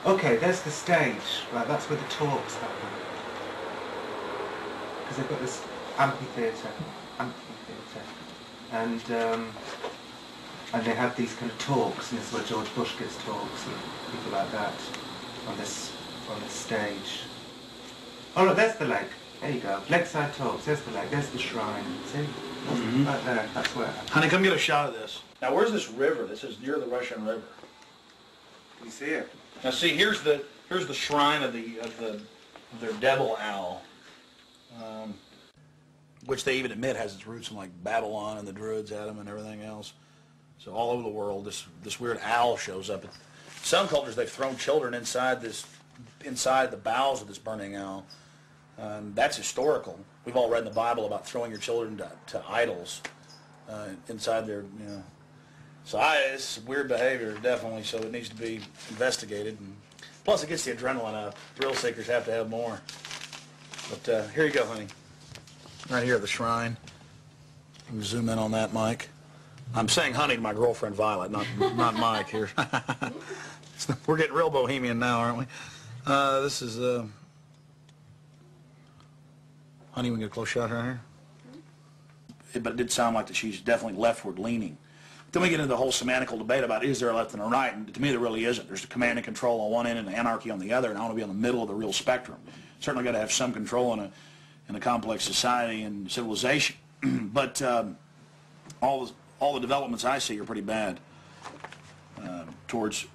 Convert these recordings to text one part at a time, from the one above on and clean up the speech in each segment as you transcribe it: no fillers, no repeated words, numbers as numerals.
Okay, there's the stage. Right, that's where the talks happen. Because they've got this amphitheatre, and they have these kind of talks, and this is where George Bush gives talks and people like that on this stage. Oh look, there's the lake. There you go. Lakeside talks. There's the lake. There's the shrine. See, right there. That's where. Honey, come get a shot of this. Now, where's this river? This is near the Russian River. Can you see it? Now, see, here's the shrine of their devil owl, which they even admit has its roots in like Babylon and the Druids had them and everything else. So all over the world, this weird owl shows up. In some cultures, they've thrown children inside the bowels of this burning owl. That's historical. We've all read in the Bible about throwing your children to idols inside their, you know. So it's weird behavior, definitely, so it needs to be investigated. And plus, it gets the adrenaline up. Thrill seekers have to have more. But here you go, honey. Right here at the shrine. You can zoom in on that, Mike. I'm saying honey to my girlfriend, Violet, not Mike here. We're getting real bohemian now, aren't we? This is... Honey, we can get a close shot right here. But it did sound like that she's definitely leftward leaning. Then we get into the whole semantical debate about is there a left and a right, and to me there really isn't. There's the command and control on one end and the anarchy on the other, and I want to be on the middle of the real spectrum. Certainly got to have some control in a complex society and civilization. But all the developments I see are pretty bad towards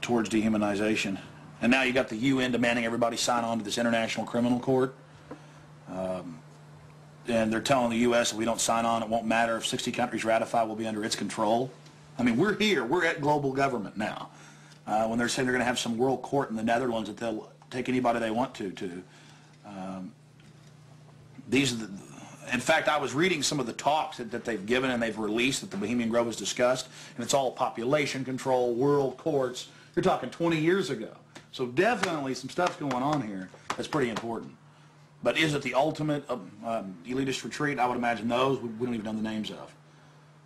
dehumanization. And now you got the UN demanding everybody sign on to this International Criminal Court. And they're telling the U.S. if we don't sign on, it won't matter. If 60 countries ratify, we'll be under its control. I mean, we're here. We're at global government now. When they're saying they're going to have some world court in the Netherlands that they'll take anybody they want to. These are the, in fact, I was reading some of the talks that they've given and they've released that the Bohemian Grove has discussed, and it's all population control, world courts. You're talking 20 years ago. So definitely some stuff's going on here that's pretty important. But is it the ultimate elitist retreat? I would imagine those we don't even know the names of.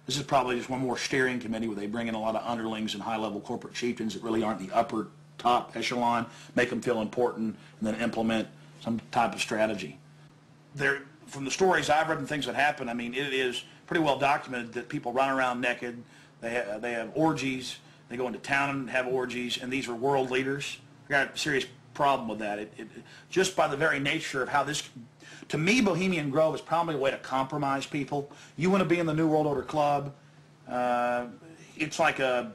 This is probably just one more steering committee where they bring in a lot of underlings and high-level corporate chieftains that really aren't the upper top echelon, make them feel important, and then implement some type of strategy. From the stories I've read and things that happen, I mean, it is pretty well documented that people run around naked, they have orgies, they go into town and have orgies, and these are world leaders. I got a serious problem with that. Just by the very nature of how this, to me, Bohemian Grove is probably a way to compromise people. You want to be in the New World Order Club, it's like a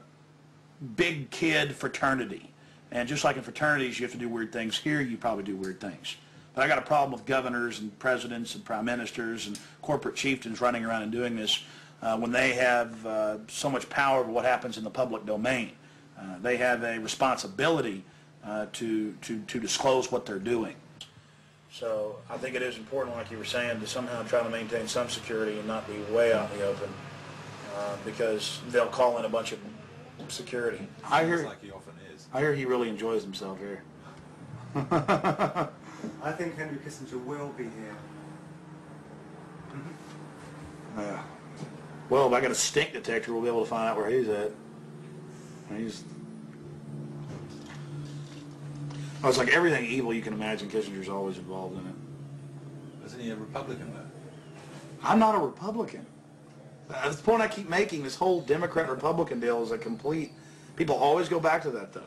big kid fraternity. And just like in fraternities, you have to do weird things. Here, you probably do weird things. But I got a problem with governors and presidents and prime ministers and corporate chieftains running around and doing this when they have so much power over what happens in the public domain. They have a responsibility to disclose what they're doing. So I think it is important, like you were saying, to somehow try to maintain some security and not be way out in the open, because they'll call in a bunch of security. I hear, like he often is. I hear he really enjoys himself here. I think Henry Kissinger will be here. Well, if I got a stink detector, we'll be able to find out where he's at. I was like, everything evil you can imagine, Kissinger's always involved in it. Isn't he a Republican, though? I'm not a Republican. That's the point I keep making. This whole Democrat-Republican deal is a complete... People always go back to that, though.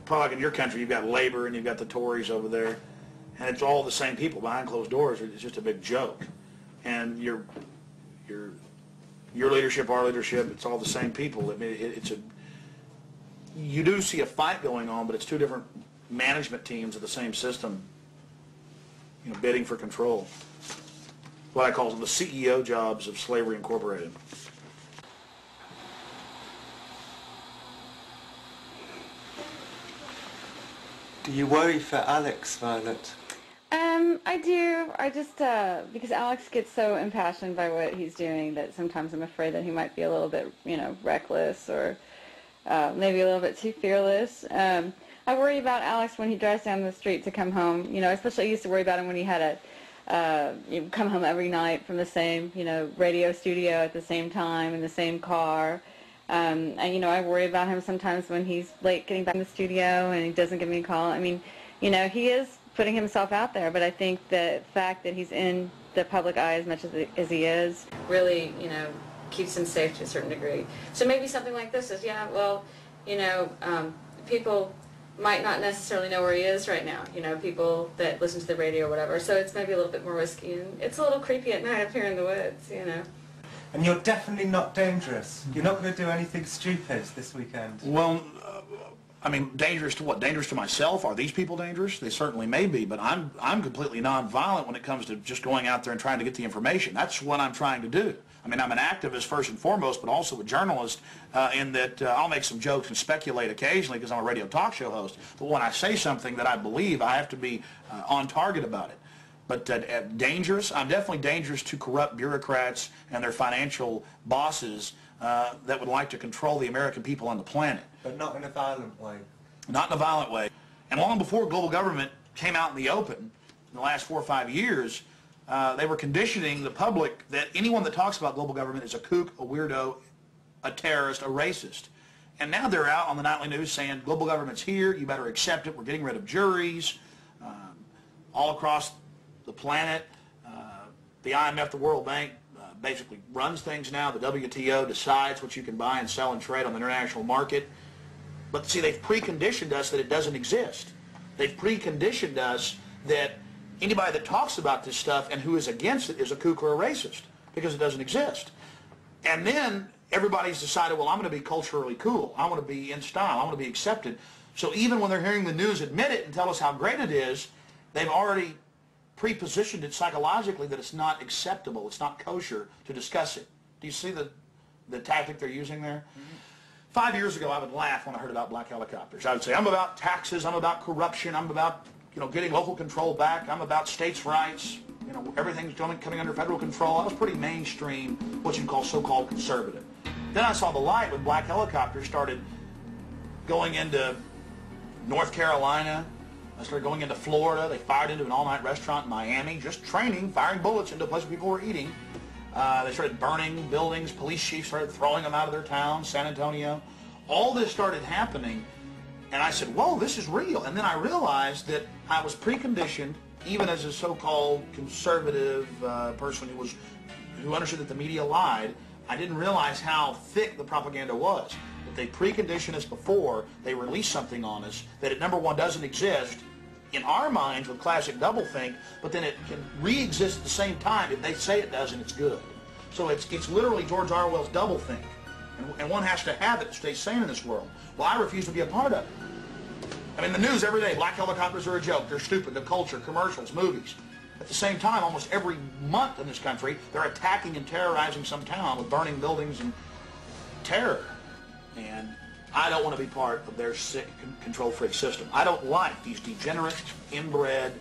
Probably like in your country, you've got Labor and you've got the Tories over there, and it's all the same people behind closed doors. It's just a big joke. And your leadership, our leadership, it's all the same people. I mean, you do see a fight going on, but it's two different management teams of the same system, you know, bidding for control. What I call the CEO jobs of Slavery Incorporated. Do you worry for Alex, Violet? I do. I just, because Alex gets so impassioned by what he's doing that sometimes I'm afraid that he might be a little bit, you know, reckless or maybe a little bit too fearless. I worry about Alex when he drives down the street to come home. You know, especially I used to worry about him when he had come home every night from the same, you know, radio studio at the same time in the same car. And, you know, I worry about him sometimes when he's late getting back in the studio and he doesn't give me a call. I mean, you know, he is putting himself out there, but I think the fact that he's in the public eye as much as he is really, you know, keeps him safe to a certain degree. So maybe something like this is, yeah, well, you know, people might not necessarily know where he is right now, you know, people that listen to the radio or whatever, so it's maybe a little bit more risky, and it's a little creepy at night up here in the woods, you know. And you're definitely not dangerous. You're not going to do anything stupid this weekend. Well, I mean, dangerous to what? Dangerous to myself? Are these people dangerous? They certainly may be, but I'm completely nonviolent when it comes to just going out there and trying to get the information. That's what I'm trying to do. I mean, I'm an activist first and foremost, but also a journalist in that I'll make some jokes and speculate occasionally because I'm a radio talk show host. But when I say something that I believe, I have to be on target about it. But dangerous? I'm definitely dangerous to corrupt bureaucrats and their financial bosses that would like to control the American people on the planet. But not in a violent way. Not in a violent way. And long before global government came out in the open, in the last 4 or 5 years, they were conditioning the public that anyone that talks about global government is a kook, a weirdo, a terrorist, a racist. And now they're out on the nightly news saying global government's here, you better accept it, we're getting rid of juries, all across the planet. The IMF, the World Bank, basically runs things now. The WTO decides what you can buy and sell and trade on the international market. But see, they've preconditioned us that it doesn't exist. They've preconditioned us that anybody that talks about this stuff and who is against it is a kook or a racist because it doesn't exist. And then everybody's decided, well, I'm going to be culturally cool. I want to be in style. I want to be accepted. So even when they're hearing the news admit it and tell us how great it is, they've already pre-positioned it psychologically that it's not acceptable, it's not kosher to discuss it. Do you see the tactic they're using there? Mm-hmm. 5 years ago, I would laugh when I heard about black helicopters. I would say, I'm about taxes, I'm about corruption, I'm about, you know, getting local control back, I'm about states' rights, you know, everything's coming under federal control. I was pretty mainstream, what you'd call so-called conservative. Then I saw the light when black helicopters started going into North Carolina. I started going into Florida. They fired into an all-night restaurant in Miami, just training, firing bullets into a place where people were eating. They started burning buildings. Police chiefs started throwing them out of their town, San Antonio. All this started happening, and I said, whoa, this is real. And then I realized that I was preconditioned, even as a so-called conservative person who understood that the media lied. I didn't realize how thick the propaganda was. That they preconditioned us before they release something on us, that it, number one, doesn't exist in our minds with classic doublethink, but then it can re-exist at the same time if they say it does and it's good. So it's literally George Orwell's doublethink. And one has to have it to stay sane in this world. Well, I refuse to be a part of it. I mean, the news every day, black helicopters are a joke, they're stupid, the culture, commercials, movies. At the same time, almost every month in this country, they're attacking and terrorizing some town with burning buildings and terror. And I don't want to be part of their sick control freak system. I don't like these degenerate, inbred,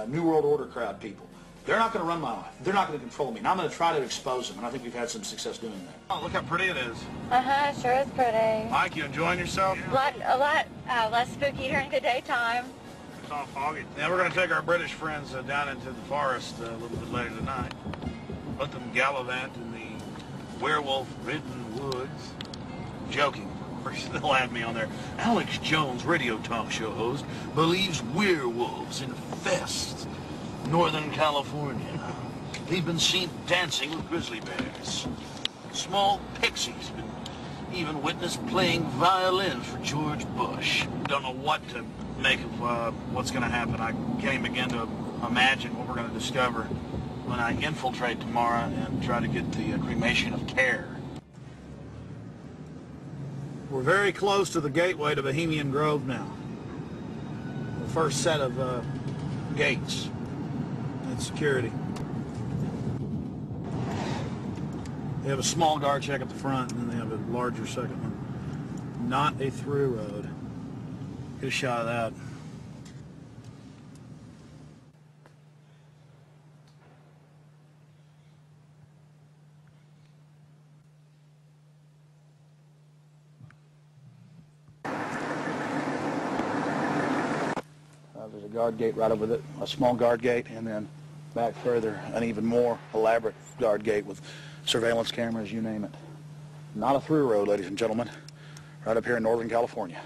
New World Order crowd people. They're not going to run my life. They're not going to control me. And I'm going to try to expose them. And I think we've had some success doing that. Oh, look how pretty it is. Uh-huh, sure is pretty. Mike, you enjoying yourself? A lot less spooky during the daytime. It's all foggy. Yeah, we're going to take our British friends down into the forest a little bit later tonight. Let them gallivant in the werewolf-ridden woods. Joking. They'll have me on there. Alex Jones, radio talk show host, believes werewolves infest Northern California. They've been seen dancing with grizzly bears. Small pixies been even witnessed playing violin for George Bush. Don't know what to make of what's going to happen. I can't even begin to imagine what we're going to discover when I infiltrate tomorrow and try to get the cremation of care. We're very close to the gateway to Bohemian Grove now. The first set of gates and security. They have a small guard check at the front, and then they have a larger second one. Not a through road. Get a shot of that. There's a guard gate right over it, a small guard gate, and then back further, an even more elaborate guard gate with surveillance cameras, you name it. Not a through road, ladies and gentlemen. Right up here in Northern California.